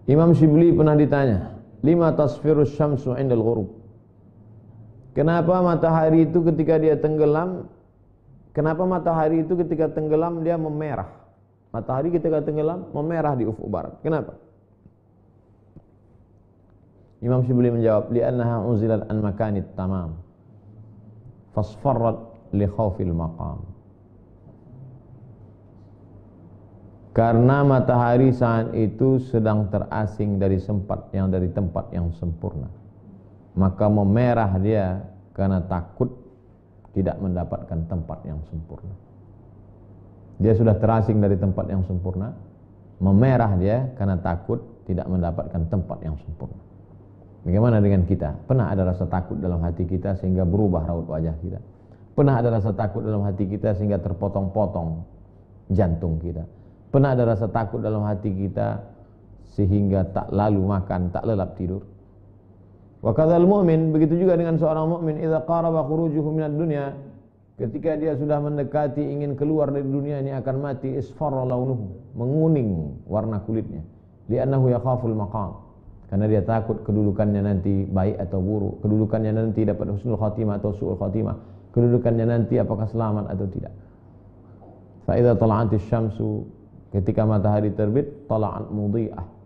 Imam Shibli pernah ditanya, lima tasfirus syamsu indal ghurub. Kenapa matahari itu ketika dia tenggelam, dia memerah? Matahari ketika tenggelam memerah di ufuk barat. Kenapa? Imam Shibli menjawab, li'annaha unzilat an makanit tamam fasfarrat li khawfil maqam. Karena matahari saat itu sedang terasing dari tempat yang sempurna, maka memerah dia karena takut tidak mendapatkan tempat yang sempurna. Dia sudah terasing dari tempat yang sempurna, memerah dia karena takut tidak mendapatkan tempat yang sempurna. Bagaimana dengan kita? Pernah ada rasa takut dalam hati kita sehingga berubah raut wajah kita? Pernah ada rasa takut dalam hati kita sehingga terpotong-potong jantung kita? Pernah ada rasa takut dalam hati kita sehingga tak lalu makan, tak lelap tidur? Wa kadzal mu'min, begitu juga dengan seorang mukmin, idza qaraba khurujuhu minad dunya, ketika dia sudah mendekati ingin keluar dari dunia ini akan mati, isfarra launuhu, menguning warna kulitnya, li'annahu yakhaful maqam, karena dia takut kedudukannya nanti baik atau buruk, kedudukannya nanti dapat husnul khatimah atau su'ul khatimah, kedudukannya nanti apakah selamat atau tidak. Fa idza tala'atis syamsu, ketika matahari terbit, tala'at mudhi'ah.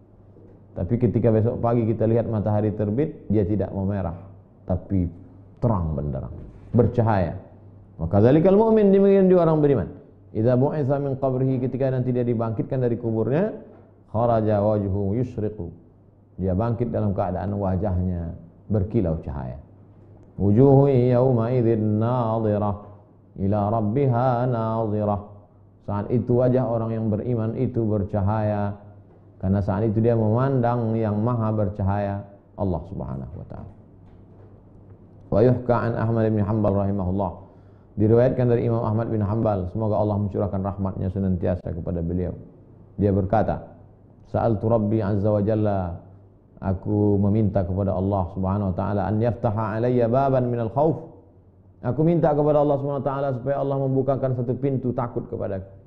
Tapi ketika besok pagi kita lihat matahari terbit, dia tidak memerah, tapi terang benderang, bercahaya. Maka dzalikal mu'min, demikian juga orang beriman. Idza bu'itsa min qabrihi, ketika nanti dia dibangkitkan dari kuburnya, kharaja wajhuhu yusyriqu, dia bangkit dalam keadaan wajahnya berkilau cahaya. Wujuhu yawma idzin nadhirah ila rabbiha nadhirah. Saat itu wajah orang yang beriman itu bercahaya, karena saat itu dia memandang yang maha bercahaya, Allah subhanahu wa ta'ala. Wa yuhka an Ahmad bin Hanbal rahimahullah, diriwayatkan dari Imam Ahmad bin Hanbal, semoga Allah mencurahkan rahmatnya senantiasa kepada beliau. Dia berkata, sa'altu Rabbi azza wa jalla, aku meminta kepada Allah subhanahu wa ta'ala, an yaftaha alayya baban minal khawf. Aku minta kepada Allah subhanahu wa ta'ala supaya Allah membukakan satu pintu takut kepadaku.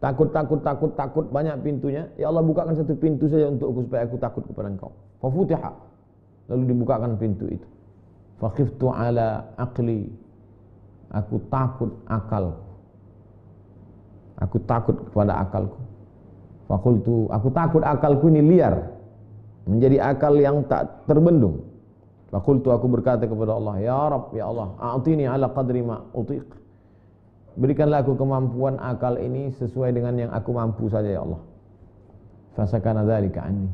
Takut, banyak pintunya. Ya Allah, bukakan satu pintu saja untukku supaya aku takut kepada Engkau. Fafutiha, lalu dibukakan pintu itu. Fakhiftu ala aqli, aku takut akalku. Aku takut kepada akalku. Fakultu, aku takut akalku ini liar, menjadi akal yang tak terbendung. Fakultu, aku berkata kepada Allah, ya Rabb, ya Allah, a'tini ala qadri ma utiq. Berikanlah aku kemampuan akal ini sesuai dengan yang aku mampu saja, ya Allah. Fasakana dzalika anni.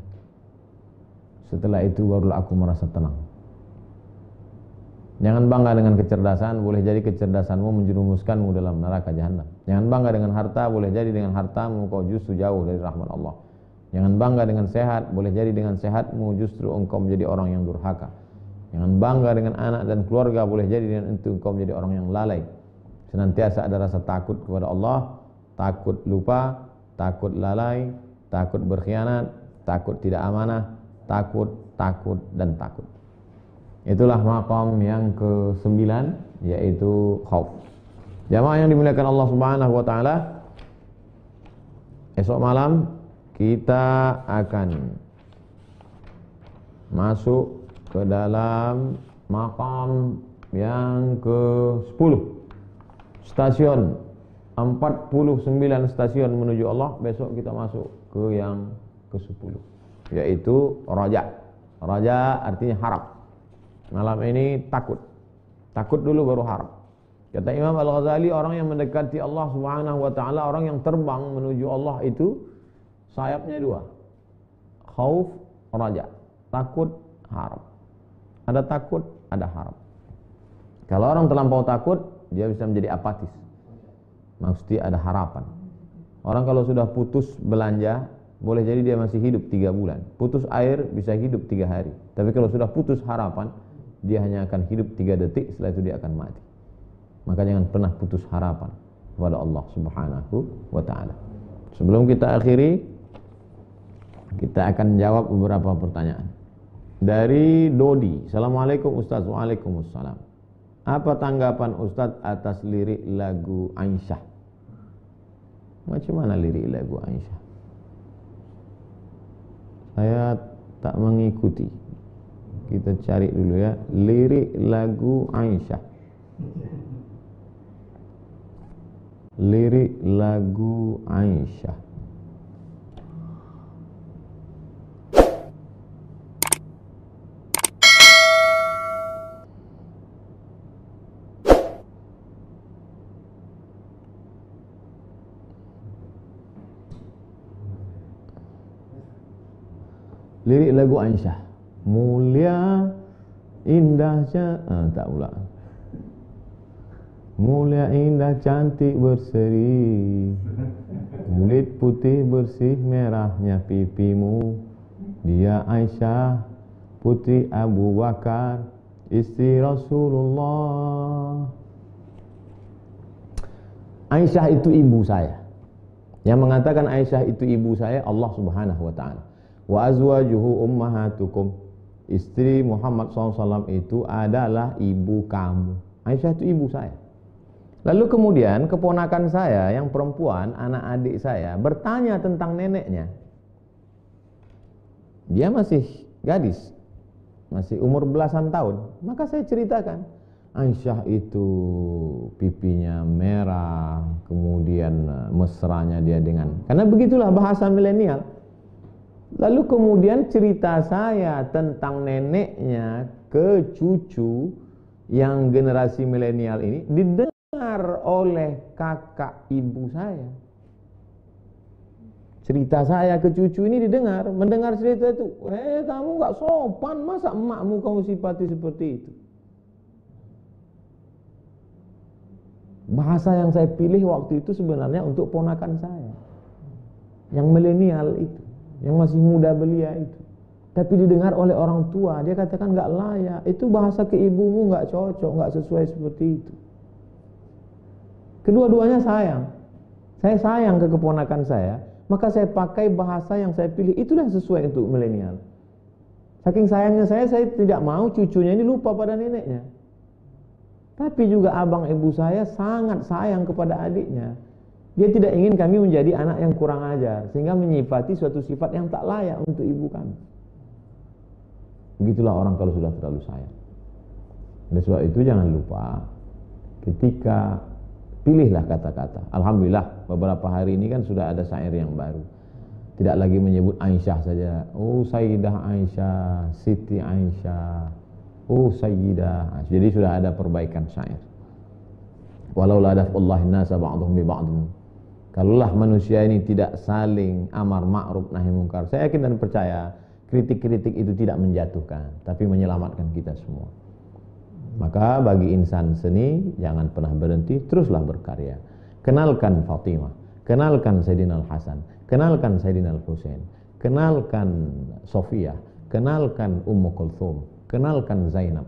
Setelah itu barulah aku merasa tenang. Jangan bangga dengan kecerdasan, boleh jadi kecerdasanmu menjerumuskanmu dalam neraka jahanam. Jangan bangga dengan harta, boleh jadi dengan hartamu kau justru jauh dari rahmat Allah. Jangan bangga dengan sehat, boleh jadi dengan sehatmu justru engkau menjadi orang yang durhaka. Jangan bangga dengan anak dan keluarga, boleh jadi dengan itu engkau menjadi orang yang lalai. Senantiasa ada rasa takut kepada Allah, takut lupa, takut lalai, takut berkhianat, takut tidak amanah, takut, dan takut. Itulah maqam yang ke-9, yaitu khauf. Jamaah yang dimuliakan Allah subhanahu wa ta'ala, esok malam kita akan masuk ke dalam maqam yang ke-10. Stasiun 49 stasiun menuju Allah. Besok kita masuk ke yang ke-10, yaitu raja. Raja artinya harap. Malam ini takut dulu baru harap. Kata Imam Al-Ghazali, orang yang mendekati Allah subhanahu wa ta'ala, orang yang terbang menuju Allah itu sayapnya dua, khauf, raja. Takut, harap. Ada takut, ada harap. Kalau orang terlampau takut, dia bisa menjadi apatis. Maksudnya ada harapan. Orang kalau sudah putus belanja, boleh jadi dia masih hidup 3 bulan. Putus air bisa hidup 3 hari. Tapi kalau sudah putus harapan, dia hanya akan hidup 3 detik, setelah itu dia akan mati. Maka jangan pernah putus harapan kepada Allah subhanahu wa ta'ala. Sebelum kita akhiri, kita akan jawab beberapa pertanyaan. Dari Dodi, Assalamualaikum Ustaz. Waalaikumsalam. Apa tanggapan Ustaz atas lirik lagu Aisyah? Macam mana lirik lagu Aisyah? Saya tak mengikuti. Kita cari dulu ya, lirik lagu Aisyah. Lirik lagu Aisyah. Lirik lagu Aisyah. Mulia indahnya, tak pula. Mulia indah cantik berseri, kulit putih bersih merahnya pipimu. Dia Aisyah putri Abu Bakar, istri Rasulullah. Aisyah itu ibu saya. Yang mengatakan Aisyah itu ibu saya Allah Subhanahu wa taala. Wa azwajuhu ummahatukum. Istri Muhammad SAW itu adalah ibu kamu. Aisyah itu ibu saya. Lalu kemudian keponakan saya yang perempuan, anak adik saya, bertanya tentang neneknya. Dia masih gadis, masih umur belasan tahun. Maka saya ceritakan, Aisyah itu pipinya merah, kemudian mesranya dia dengan, karena begitulah bahasa milenial. Lalu kemudian cerita saya tentang neneknya ke cucu yang generasi milenial ini didengar oleh kakak ibu saya. Cerita saya ke cucu ini didengar, mendengar cerita itu, kamu gak sopan, masa emakmu kamu sifati seperti itu. Bahasa yang saya pilih waktu itu sebenarnya untuk ponakan saya, yang milenial itu, yang masih muda belia itu. Tapi didengar oleh orang tua, dia katakan gak layak, itu bahasa ke ibumu gak cocok, gak sesuai seperti itu. Kedua-duanya sayang. Saya sayang ke keponakan saya, maka saya pakai bahasa yang saya pilih, itulah yang sesuai untuk milenial. Saking sayangnya saya tidak mau cucunya ini lupa pada neneknya. Tapi juga abang ibu saya sangat sayang kepada adiknya. Dia tidak ingin kami menjadi anak yang kurang ajar, sehingga menyifati suatu sifat yang tak layak untuk ibu kami. Begitulah orang kalau sudah terlalu sayang. Oleh sebab itu jangan lupa, ketika pilihlah kata-kata. Alhamdulillah beberapa hari ini kan sudah ada syair yang baru. Tidak lagi menyebut Aisyah saja. Oh Sayyidah Aisyah, Siti Aisyah, oh Sayyidah. Jadi sudah ada perbaikan syair. Walau la daf'ullahi nasa ba'dhum bi ba'dhin. Kalaulah manusia ini tidak saling amar ma'ruf nahi munkar, saya yakin dan percaya kritik-kritik itu tidak menjatuhkan, tapi menyelamatkan kita semua. Maka bagi insan seni jangan pernah berhenti, teruslah berkarya. Kenalkan Fatimah, kenalkan Sayyidina Al-Hasan, kenalkan Sayyidina Al-Husain, kenalkan Sofia, kenalkan Ummu Kulthum, kenalkan Zainab.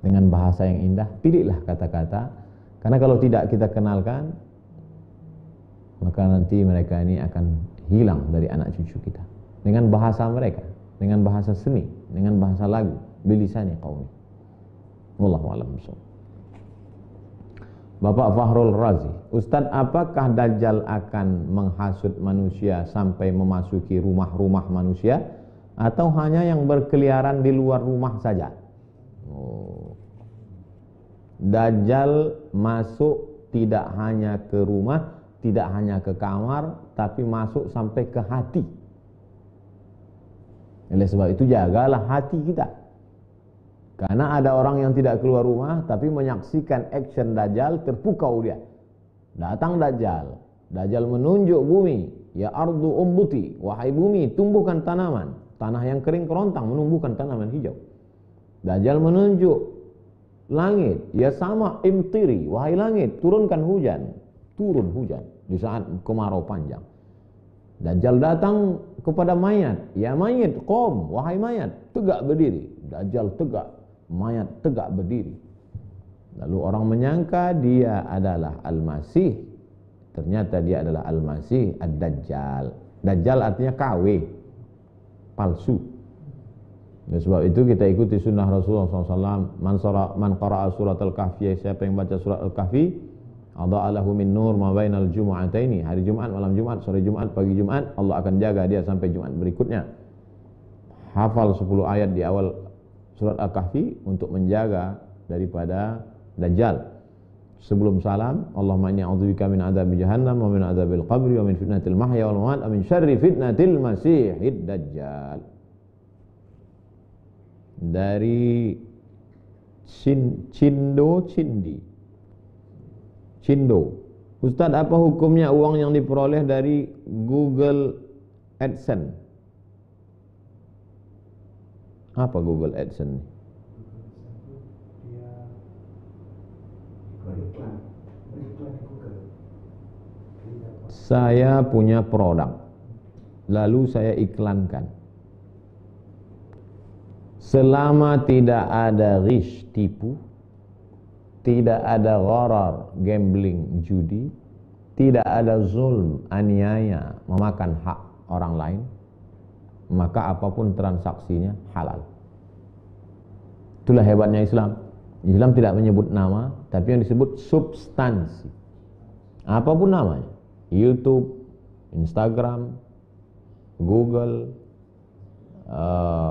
Dengan bahasa yang indah, pilihlah kata-kata, karena kalau tidak kita kenalkan, maka nanti mereka ini akan hilang dari anak cucu kita. Dengan bahasa mereka, dengan bahasa seni, dengan bahasa lagu, bilisani qaumi. Wallahu a'lam bishawab. Bapak Fahrul Razi, Ustaz, apakah Dajjal akan menghasut manusia sampai memasuki rumah-rumah manusia, atau hanya yang berkeliaran di luar rumah saja? Dajjal masuk tidak hanya ke rumah, tidak hanya ke kamar, tapi masuk sampai ke hati. Oleh sebab itu jagalah hati kita. Karena ada orang yang tidak keluar rumah tapi menyaksikan action Dajjal, terpukau dia. Datang Dajjal. Dajjal menunjuk bumi, ya ardu umbuti, wahai bumi tumbuhkan tanaman. Tanah yang kering kerontang menumbuhkan tanaman hijau. Dajjal menunjuk langit, ya sama imtiri, wahai langit turunkan hujan. Turun hujan di saat kemarau panjang. Dajjal datang kepada mayat, ya mayat qom, wahai mayat tegak berdiri. Dajjal tegak, mayat tegak berdiri. Lalu orang menyangka dia adalah Al-Masih. Ternyata dia adalah Al-Masih Ad-Dajjal. Dajjal artinya KW, palsu. Oleh sebab itu kita ikuti sunnah Rasulullah SAW. Man qara'a surat Al-Kahfi, siapa yang baca surat Al-Kahfi, adha'alahu min nur ma bainal jumu'ataini, hari Jumat, malam Jumat, sore Jumat, pagi Jumat, Allah akan jaga dia sampai Jumat berikutnya. hafal 10 ayat di awal surat Al-Kahfi untuk menjaga daripada Dajjal. Sebelum salam, Allahumma inni a'udzubika min adzabi jahannam wa min adzabil qabri wa min fitnatil mahya wal mamat wa min syarri fitnatil masihid dajjal. Dari Cindo. Ustaz, apa hukumnya uang yang diperoleh dari Google AdSense? Apa Google AdSense? Saya punya produk, lalu saya iklankan. Selama tidak ada ghish, tipu, tidak ada gharar, gambling, judi, tidak ada zulm, aniaya, memakan hak orang lain, maka apapun transaksinya halal. Itulah hebatnya Islam. Islam tidak menyebut nama, tapi yang disebut substansi. Apapun namanya, YouTube, Instagram, Google,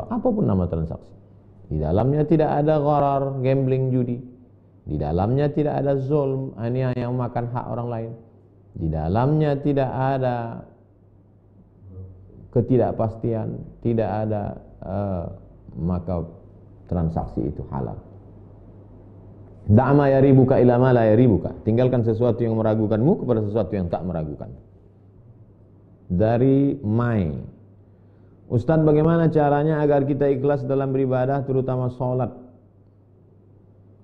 apapun nama transaksi. Di dalamnya tidak ada gharar, gambling, judi. Di dalamnya tidak ada zulm, aniaya yang makan hak orang lain. Di dalamnya tidak ada ketidakpastian, tidak ada, maka transaksi itu halal. Da'ma yaribuka ila ma la yaribuka. Tinggalkan sesuatu yang meragukanmu kepada sesuatu yang tak meragukan. Dari Mai. Ustadz, bagaimana caranya agar kita ikhlas dalam beribadah, terutama sholat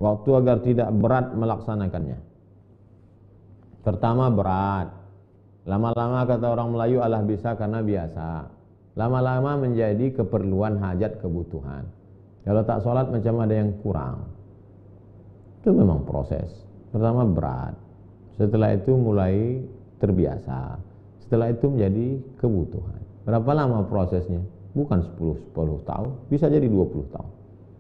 waktu, agar tidak berat melaksanakannya? Pertama, berat. Lama-lama, kata orang Melayu, alah bisa karena biasa. Lama-lama menjadi keperluan, hajat, kebutuhan. Kalau tak sholat macam ada yang kurang. Itu memang proses. Pertama berat, setelah itu mulai terbiasa, setelah itu menjadi kebutuhan. Berapa lama prosesnya? Bukan 10 tahun, bisa jadi 20 tahun.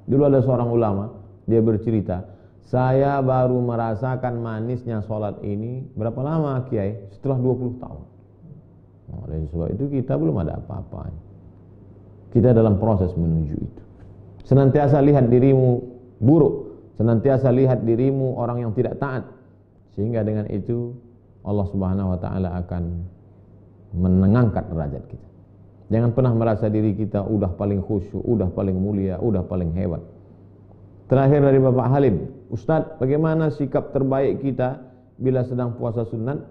Dulu ada seorang ulama, dia bercerita, saya baru merasakan manisnya sholat ini berapa lama Kiai? Setelah 20 tahun. Oleh sebab itu kita belum ada apa-apa. Kita dalam proses menuju itu. Senantiasa lihat dirimu buruk, senantiasa lihat dirimu orang yang tidak taat, sehingga dengan itu Allah Subhanahu wa taala akan mengangkat derajat kita. Jangan pernah merasa diri kita udah paling khusyuk, udah paling mulia, udah paling hebat. Terakhir dari Bapak Halim, Ustadz, bagaimana sikap terbaik kita bila sedang puasa sunat,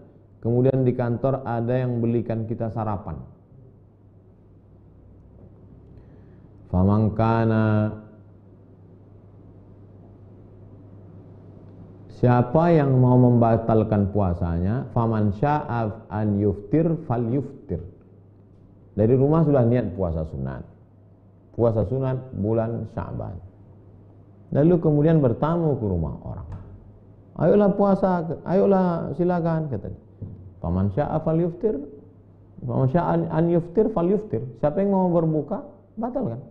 kemudian di kantor ada yang belikan kita sarapan? Famangkana, siapa yang mau membatalkan puasanya, faman sya'af an yuftir fal yuftir. Dari rumah sudah niat puasa sunat. Puasa sunat bulan Sya'ban. Lalu kemudian bertamu ke rumah orang. Ayolah puasa, ayolah silakan, kata dia. Faman sya'af fal yuftir, faman sya'an an yuftir fal yuftir. Siapa yang mau berbuka, batalkan.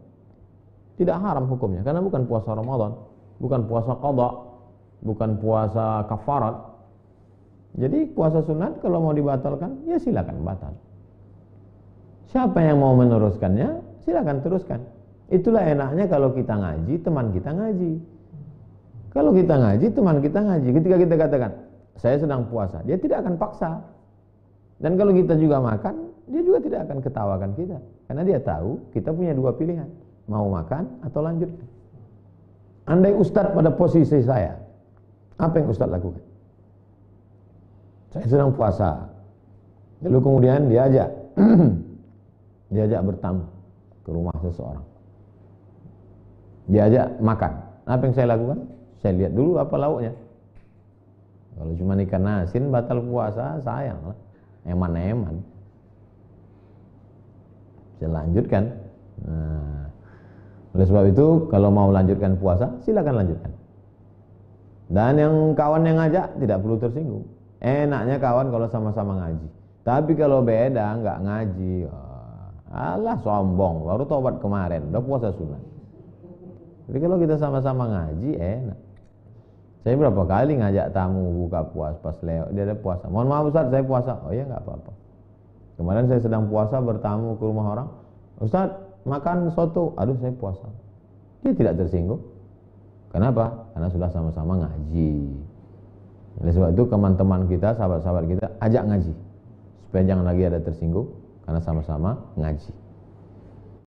Tidak haram hukumnya, karena bukan puasa Ramadan, bukan puasa qada, bukan puasa kafarat. Jadi puasa sunat kalau mau dibatalkan, ya silakan batal. Siapa yang mau meneruskannya, silakan teruskan. Itulah enaknya kalau kita ngaji, teman kita ngaji. Kalau kita ngaji, teman kita ngaji. Ketika kita katakan, saya sedang puasa, dia tidak akan paksa. Dan kalau kita juga makan, dia juga tidak akan ketawakan kita. Karena dia tahu kita punya dua pilihan, mau makan atau lanjutkan. Andai Ustadz pada posisi saya, apa yang Ustadz lakukan? Saya sedang puasa. Lalu kemudian diajak bertamu ke rumah seseorang. Diajak makan. Apa yang saya lakukan? Saya lihat dulu apa lauknya. Kalau cuma ikan asin batal puasa, sayang lah. Eman-eman. Saya lanjutkan. Nah, oleh sebab itu kalau mau lanjutkan puasa, silakan lanjutkan. Dan yang kawan yang ngajak tidak perlu tersinggung. Enaknya kawan kalau sama-sama ngaji. Tapi kalau beda nggak ngaji, alah sombong, baru tobat kemarin, udah puasa sunat. Jadi kalau kita sama-sama ngaji enak. Saya berapa kali ngajak tamu buka puasa pas lewat dia ada puasa. Mohon maaf Ustaz, saya puasa. Oh ya nggak apa-apa. Kemarin saya sedang puasa bertamu ke rumah orang. Ustaz, makan soto, aduh saya puasa. Dia tidak tersinggung. Kenapa? Karena sudah sama-sama ngaji. Oleh sebab itu teman-teman kita, sahabat-sahabat kita, ajak ngaji supaya jangan lagi ada tersinggung karena sama-sama ngaji.